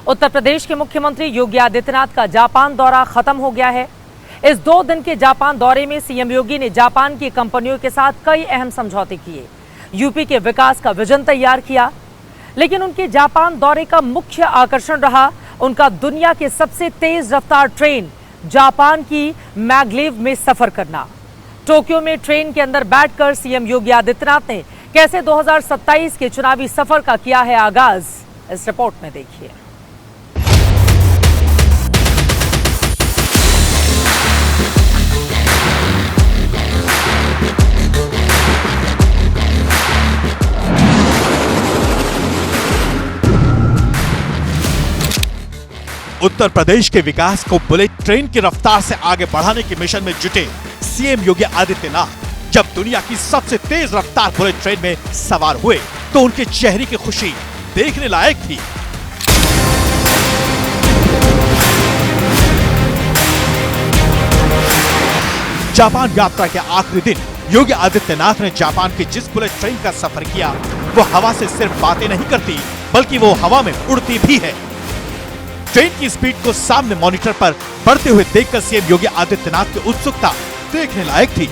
उत्तर प्रदेश के मुख्यमंत्री योगी आदित्यनाथ का जापान दौरा खत्म हो गया है। इस 2 दिन के जापान दौरे में सीएम योगी ने जापान की कंपनियों के साथ कई अहम समझौते किए, यूपी के विकास का विजन तैयार किया। लेकिन उनके जापान दौरे का मुख्य आकर्षण रहा उनका दुनिया के सबसे तेज रफ्तार ट्रेन जापान की मैग्लेव में सफर करना। टोक्यो में ट्रेन के अंदर बैठकर सीएम योगी आदित्यनाथ ने कैसे 2027 के चुनावी सफर का किया है आगाज, इस रिपोर्ट में देखिए। उत्तर प्रदेश के विकास को बुलेट ट्रेन की रफ्तार से आगे बढ़ाने के मिशन में जुटे सीएम योगी आदित्यनाथ जब दुनिया की सबसे तेज रफ्तार बुलेट ट्रेन में सवार हुए तो उनके चेहरे की खुशी देखने लायक थी। जापान यात्रा के आखिरी दिन योगी आदित्यनाथ ने जापान की जिस बुलेट ट्रेन का सफर किया वो हवा से सिर्फ बातें नहीं करती बल्कि वो हवा में उड़ती भी है। ट्रेन की स्पीड को सामने मॉनिटर पर बढ़ते हुए देखकर सीएम योगी आदित्यनाथ की उत्सुकता देखने लायक थी।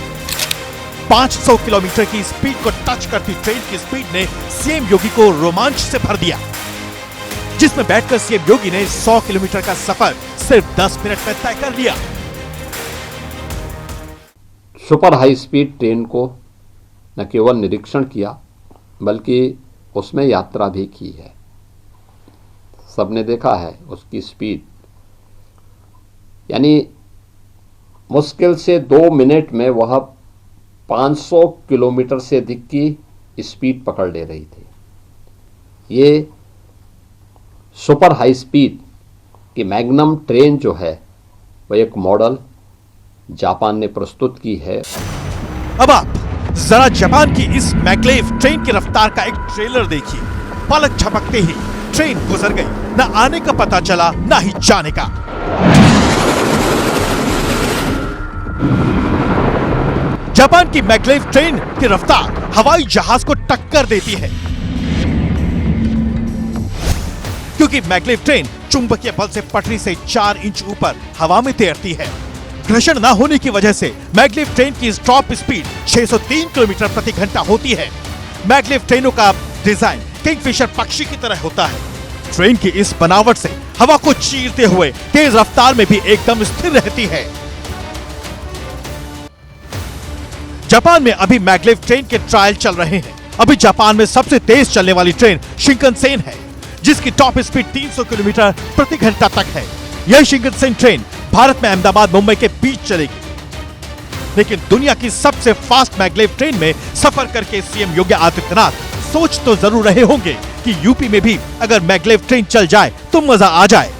500 किलोमीटर की स्पीड को टच करती ट्रेन की स्पीड ने सीएम योगी को रोमांच से भर दिया, जिसमें बैठकर सीएम योगी ने 100 किलोमीटर का सफर सिर्फ 10 मिनट में तय कर लिया। सुपर हाई स्पीड ट्रेन को न केवल निरीक्षण किया बल्कि उसमें यात्रा भी की है। सबने देखा है उसकी स्पीड, यानी मुश्किल से 2 मिनट में वह 500 किलोमीटर से अधिक की स्पीड पकड़ ले रही थी। ये सुपर हाई स्पीड की मैग्नम ट्रेन जो है वह एक मॉडल जापान ने प्रस्तुत की है। अब आप जरा जापान की इस मैग्लेव ट्रेन की रफ्तार का एक ट्रेलर देखिए। पलक झपकते ही ट्रेन गुजर गई, न आने का पता चला न ही जाने का। जापान की मैग्लेव ट्रेन की रफ्तार हवाई जहाज को टक्कर देती है, क्योंकि मैग्लेव ट्रेन चुंबकीय बल से पटरी से 4 इंच ऊपर हवा में तैरती है। घर्षण न होने की वजह से मैग्लेव ट्रेन की टॉप स्पीड 603 किलोमीटर प्रति घंटा होती है। मैग्लेव ट्रेनों का डिजाइन किंगफिशर पक्षी की तरह होता है। ट्रेन की इस बनावट से हवा को चीरते हुए तेज रफ्तार में भी एकदम स्थिर रहती है। जापान में अभी मैग्लेव ट्रेन के ट्रायल चल रहे हैं। अभी जापान में सबसे तेज चलने वाली ट्रेन शिंकनसेन है, जिसकी टॉप स्पीड 300 किलोमीटर प्रति घंटा तक है। यह शिंकनसेन ट्रेन भारत में अहमदाबाद मुंबई के बीच चलेगी। लेकिन दुनिया की सबसे फास्ट मैग्लेव ट्रेन में सफर करके सीएम योगी आदित्यनाथ सोच तो जरूर रहे होंगे कि यूपी में भी अगर मैग्लेव ट्रेन चल जाए तो मजा आ जाए।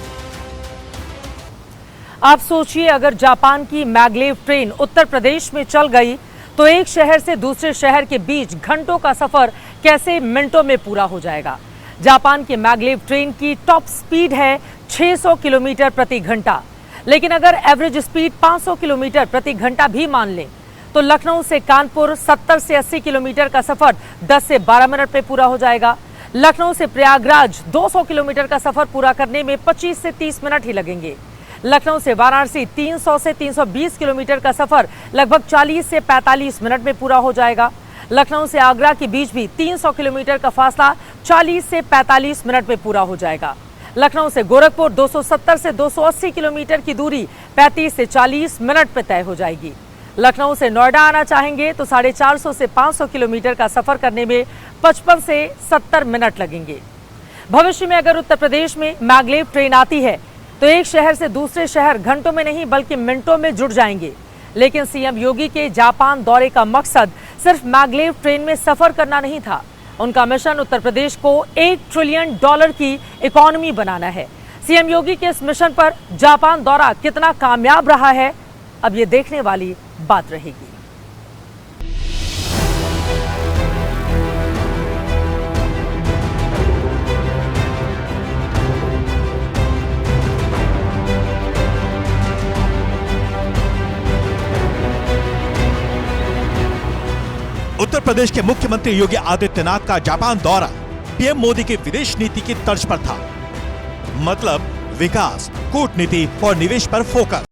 आप सोचिए, अगर जापान की मैग्लेव ट्रेन उत्तर प्रदेश में चल गई तो एक शहर से दूसरे शहर के बीच घंटों का सफर कैसे मिनटों में पूरा हो जाएगा। जापान की मैग्लेव ट्रेन की टॉप स्पीड है 600 किलोमीटर प्रति घंटा, लेकिन अगर एवरेज स्पीड 500 किलोमीटर प्रति घंटा भी मान लें तो लखनऊ से कानपुर 70 से 80 किलोमीटर का सफर 10 से 12 मिनट में पूरा हो जाएगा। लखनऊ से प्रयागराज 200 किलोमीटर का सफर पूरा करने में 25 से 30 मिनट ही लगेंगे। लखनऊ से वाराणसी 300 से 320 किलोमीटर का सफर लगभग 40 से 45 मिनट में पूरा हो जाएगा। लखनऊ से आगरा के बीच भी 300 किलोमीटर का फासला 40 से 45 मिनट में पूरा हो जाएगा। लखनऊ से गोरखपुर 270 से 280 किलोमीटर की दूरी 35 से 40 मिनट पर तय हो जाएगी। लखनऊ से नोएडा आना चाहेंगे तो 450 से 500 किलोमीटर का सफर करने में 55 से 70 मिनट लगेंगे। भविष्य में अगर उत्तर प्रदेश में मैग्लेव ट्रेन आती है तो एक शहर से दूसरे शहर घंटों में नहीं बल्कि मिनटों में जुड़ जाएंगे। लेकिन सीएम योगी के जापान दौरे का मकसद सिर्फ मैग्लेव ट्रेन में सफर करना नहीं था। उनका मिशन उत्तर प्रदेश को $1 ट्रिलियन की इकोनॉमी बनाना है। सीएम योगी के इस मिशन पर जापान दौरा कितना कामयाब रहा है, अब ये देखने वाली बात रहेगी। उत्तर प्रदेश के मुख्यमंत्री योगी आदित्यनाथ का जापान दौरा पीएम मोदी की विदेश नीति की तर्ज पर था। मतलब विकास, कूटनीति और निवेश पर फोकस।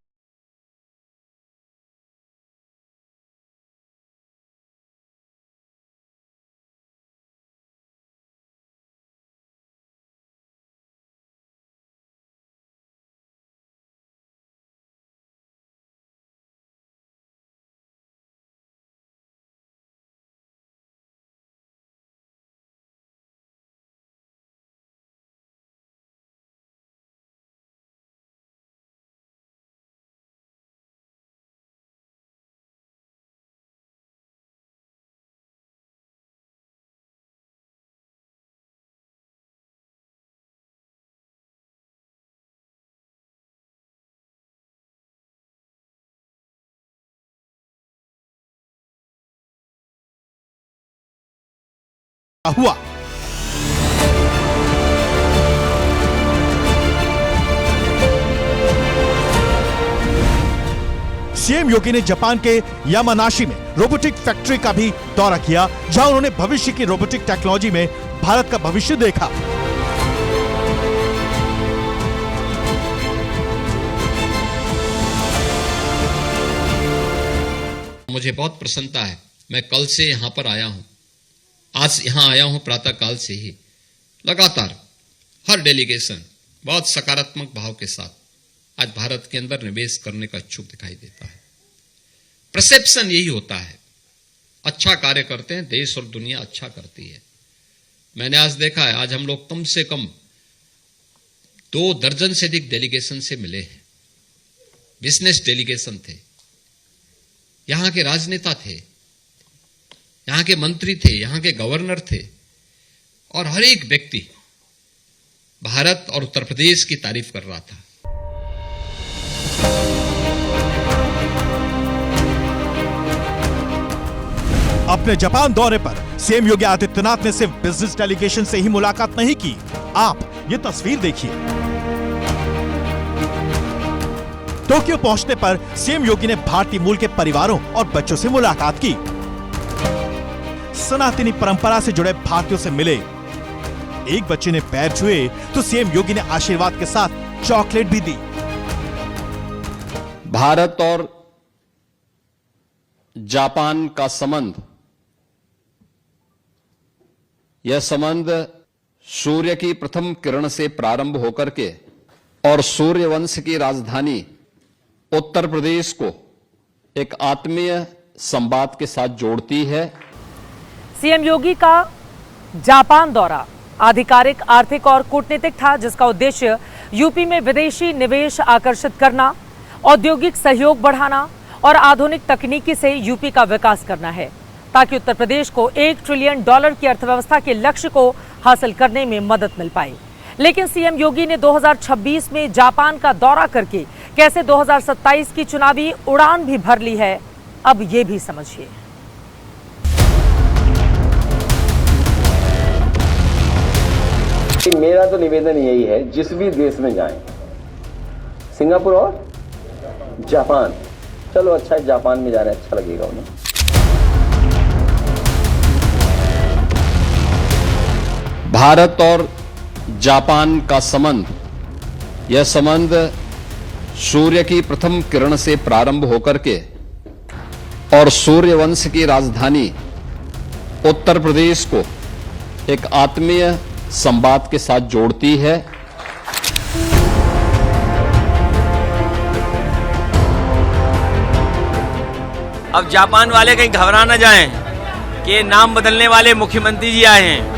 हुआ सीएम योगी ने जापान के यामानाशी में रोबोटिक फैक्ट्री का भी दौरा किया, जहां उन्होंने भविष्य की रोबोटिक टेक्नोलॉजी में भारत का भविष्य देखा। मुझे बहुत प्रसन्नता है। मैं कल से यहां पर आया हूं, आज यहां आया हूं प्रातः काल से ही। लगातार हर डेलीगेशन बहुत सकारात्मक भाव के साथ आज भारत के अंदर निवेश करने का इच्छुक दिखाई देता है। परसेप्शन यही होता है, अच्छा कार्य करते हैं, देश और दुनिया अच्छा करती है। मैंने आज देखा है, आज हम लोग कम से कम 2 दर्जन से अधिक डेलीगेशन से मिले हैं। बिजनेस डेलीगेशन थे, यहां के राजनेता थे, यहां के मंत्री थे, यहां के गवर्नर थे, और हर एक व्यक्ति भारत और उत्तर प्रदेश की तारीफ कर रहा था। अपने जापान दौरे पर सीएम योगी आदित्यनाथ ने सिर्फ बिजनेस डेलीगेशन से ही मुलाकात नहीं की। आप ये तस्वीर देखिए। टोक्यो पहुंचने पर सीएम योगी ने भारतीय मूल के परिवारों और बच्चों से मुलाकात की। सनातनी परंपरा से जुड़े भारतीयों से मिले। एक बच्चे ने पैर छुए तो सीएम योगी ने आशीर्वाद के साथ चॉकलेट भी दी। भारत और जापान का संबंध, यह संबंध सूर्य की प्रथम किरण से प्रारंभ होकर के और सूर्य वंश की राजधानी उत्तर प्रदेश को एक आत्मीय संवाद के साथ जोड़ती है। सीएम योगी का जापान दौरा आधिकारिक, आर्थिक और कूटनीतिक था, जिसका उद्देश्य यूपी में विदेशी निवेश आकर्षित करना, औद्योगिक सहयोग बढ़ाना और आधुनिक तकनीकी से यूपी का विकास करना है, ताकि उत्तर प्रदेश को $1 ट्रिलियन की अर्थव्यवस्था के लक्ष्य को हासिल करने में मदद मिल पाए। लेकिन सीएम योगी ने 2026 में जापान का दौरा करके कैसे 2027 की चुनावी उड़ान भी भर ली है, अब ये भी समझिए। मेरा तो निवेदन यही है, जिस भी देश में जाएं, सिंगापुर और जापान, चलो अच्छा है, जापान में जा रहे हैं, अच्छा लगेगा उन्हें। भारत और जापान का संबंध, यह संबंध सूर्य की प्रथम किरण से प्रारंभ होकर के और सूर्य वंश की राजधानी उत्तर प्रदेश को एक आत्मीय संवाद के साथ जोड़ती है। अब जापान वाले कहीं घबरा न जाएं कि नाम बदलने वाले मुख्यमंत्री जी आए हैं।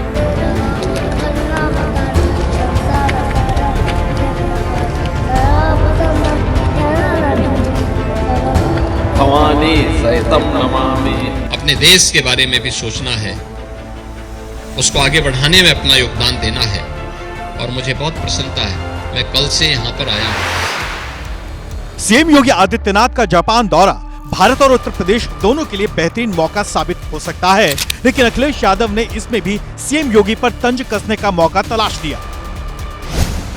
भवानी सहितम नमामि। अपने देश के बारे में भी सोचना है, उसको आगे बढ़ाने में अपना योगदान देना है, और मुझे बहुत प्रसन्नता है। मैं कल से यहां पर आया हूं। सीएम योगी आदित्यनाथ का जापान दौरा भारत और उत्तर प्रदेश दोनों के लिए बेहतरीन मौका साबित हो सकता है, लेकिन अखिलेश यादव ने इसमें भी सीएम योगी पर तंज कसने का मौका तलाश लिया।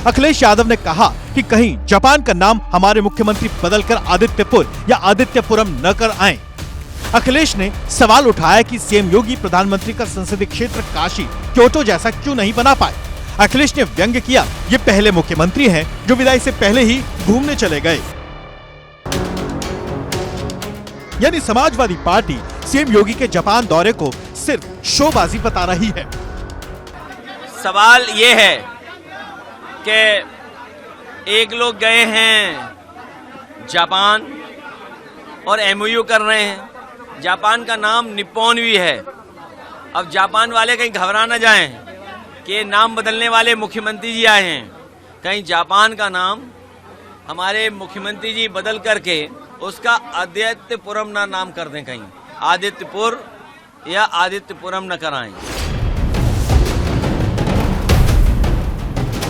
अखिलेश यादव ने कहा कि कहीं जापान का नाम हमारे मुख्यमंत्री बदलकर आदित्यपुर या आदित्यपुरम न कर आए। अखिलेश ने सवाल उठाया कि सीएम योगी प्रधानमंत्री का संसदीय क्षेत्र काशी क्योटो जैसा क्यों नहीं बना पाए। अखिलेश ने व्यंग्य किया, ये पहले मुख्यमंत्री हैं जो विदाई से पहले ही घूमने चले गए। यानी समाजवादी पार्टी सीएम योगी के जापान दौरे को सिर्फ शोबाजी बता रही है। सवाल ये है कि एक लोग गए हैं जापान और एमओयू कर रहे हैं। जापान का नाम निप्पॉन भी है। अब जापान वाले कहीं घबरा न जाएं कि नाम बदलने वाले मुख्यमंत्री जी आए हैं। कहीं जापान का नाम हमारे मुख्यमंत्री जी बदल करके उसका आदित्यपुरम ना नाम कर दें, कहीं आदित्यपुर या आदित्यपुरम न कराएं।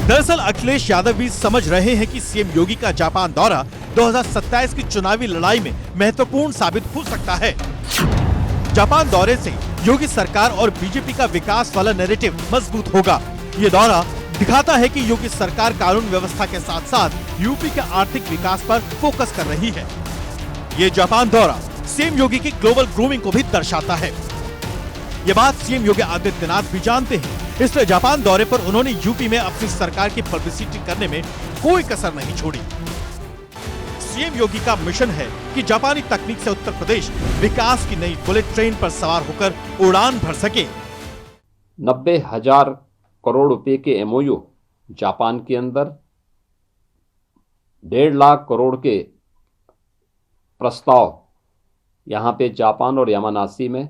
दरअसल अखिलेश यादव भी समझ रहे हैं कि सीएम योगी का जापान दौरा 2027 की चुनावी लड़ाई में महत्वपूर्ण साबित हो सकता है। जापान दौरे से योगी सरकार और बीजेपी का विकास वाला नैरेटिव मजबूत होगा। ये दौरा दिखाता है कि योगी सरकार कानून व्यवस्था के साथ साथ यूपी के आर्थिक विकास पर फोकस कर रही है। ये जापान दौरा सीएम योगी की ग्लोबल ग्रूमिंग को भी दर्शाता है। ये बात सीएम योगी आदित्यनाथ भी जानते हैं, इसलिए जापान दौरे पर उन्होंने यूपी में अपनी सरकार की पब्लिसिटी करने में कोई कसर नहीं छोड़ी। सीएम योगी का मिशन है कि जापानी तकनीक से उत्तर प्रदेश विकास की नई बुलेट ट्रेन पर सवार होकर उड़ान भर सके। 90,000 करोड़ रुपए के एमओयू जापान के अंदर, 1.5 लाख करोड़ के प्रस्ताव यहाँ पे जापान और यामानासी में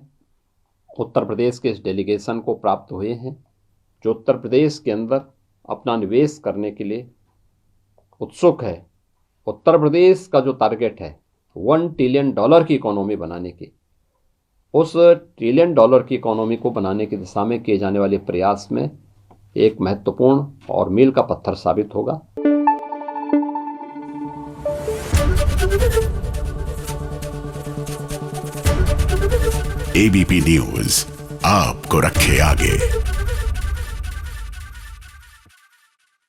उत्तर प्रदेश के इस डेलीगेशन को प्राप्त हुए हैं, जो उत्तर प्रदेश के अंदर अपना निवेश करने के लिए उत्सुक है। उत्तर प्रदेश का जो टारगेट है $1 ट्रिलियन की इकोनॉमी बनाने की, उस $1 ट्रिलियन की इकोनॉमी को बनाने की दिशा में किए जाने वाले प्रयास में एक महत्वपूर्ण और मील का पत्थर साबित होगा। एबीपी न्यूज आपको रखे आगे।